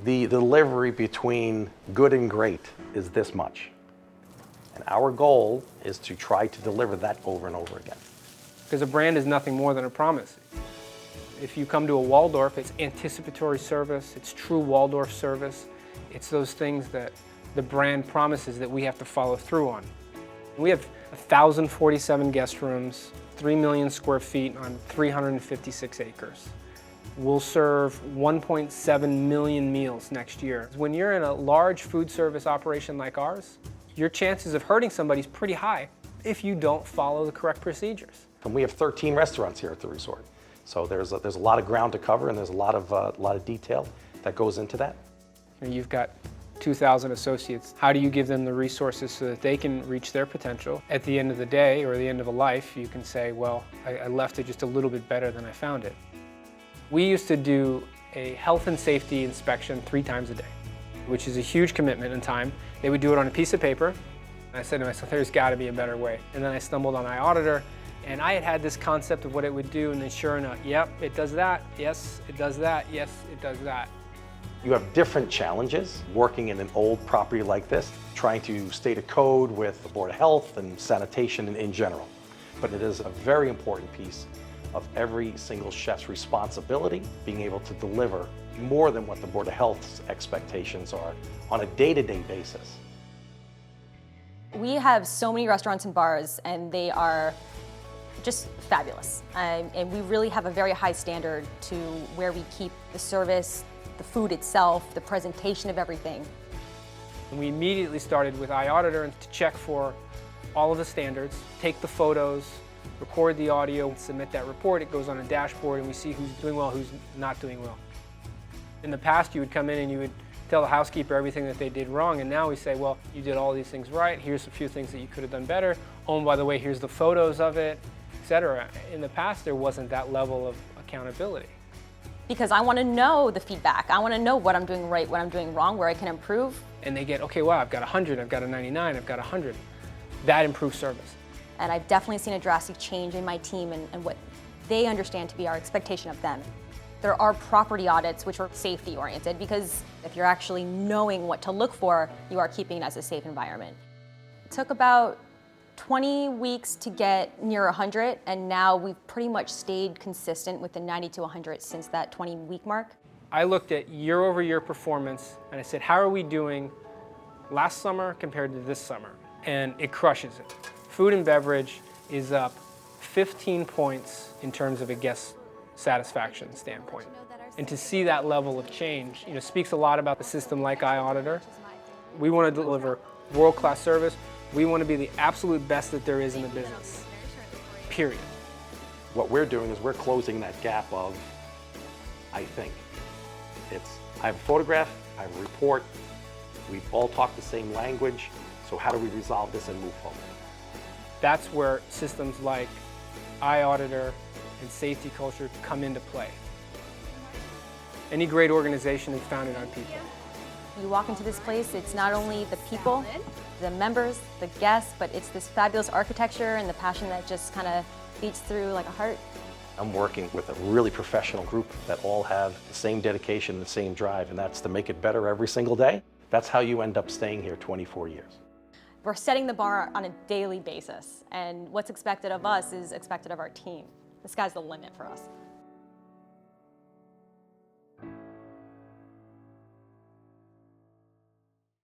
The delivery between good and great is this much. And our goal is to try to deliver that over and over again. Because a brand is nothing more than a promise. If you come to a Waldorf, it's anticipatory service, it's true Waldorf service. It's those things that the brand promises that we have to follow through on. We have 1,047 guest rooms, 3 million square feet on 356 acres. We'll serve 1.7 million meals next year. When you're in a large food service operation like ours, your chances of hurting somebody is pretty high if you don't follow the correct procedures. And we have 13 restaurants here at the resort. So there's a lot of ground to cover, and there's a lot of detail that goes into that. You've got 2,000 associates. How do you give them the resources so that they can reach their potential? At the end of the day, or the end of a life, you can say, well, I left it just a little bit better than I found it. We used to do a health and safety inspection 3 times a day, which is a huge commitment in time. They would do it on a piece of paper. And I said to myself, there's got to be a better way. And then I stumbled on iAuditor, and I had this concept of what it would do, and then sure enough, yep, it does that, yes, it does that, yes, it does that. You have different challenges working in an old property like this, trying to stay to code with the Board of Health and sanitation in general. But it is a very important piece of every single chef's responsibility, being able to deliver more than what the Board of Health's expectations are on a day-to-day basis. We have so many restaurants and bars, and they are just fabulous. And we really have a very high standard to where we keep the service, the food itself, the presentation of everything. And we immediately started with iAuditor to check for all of the standards, take the photos, record the audio, submit that report. It goes on a dashboard, and we see who's doing well, who's not doing well. In the past, you would come in and you would tell the housekeeper everything that they did wrong, and now we say, well, you did all these things right, here's a few things that you could have done better. Oh, and by the way, here's the photos of it, etc. In the past, there wasn't that level of accountability. Because I want to know the feedback. I want to know what I'm doing right, what I'm doing wrong, where I can improve. And they get, okay, wow, I've got 100, I've got a 99, I've got 100. That improves service. And I've definitely seen a drastic change in my team and what they understand to be our expectation of them. There are property audits which are safety oriented, because if you're actually knowing what to look for, you are keeping it as a safe environment. It took about 20 weeks to get near 100, and now we've pretty much stayed consistent with the 90 to 100 since that 20-week mark. I looked at year-over-year performance, and I said, how are we doing last summer compared to this summer? And it crushes it. Food and beverage is up 15 points in terms of a guest satisfaction standpoint. And to see that level of change, speaks a lot about the system like iAuditor. We want to deliver world-class service. We want to be the absolute best that there is in the business, period. What we're doing is we're closing that gap of, I think. I have a photograph, I have a report, we all talk the same language, so how do we resolve this and move forward? That's where systems like iAuditor and SafetyCulture come into play. Any great organization is founded on people. You walk into this place, it's not only the people, the members, the guests, but it's this fabulous architecture and the passion that just kind of beats through like a heart. I'm working with a really professional group that all have the same dedication, the same drive, and that's to make it better every single day. That's how you end up staying here 24 years. We're setting the bar on a daily basis, and what's expected of us is expected of our team. The sky's the limit for us.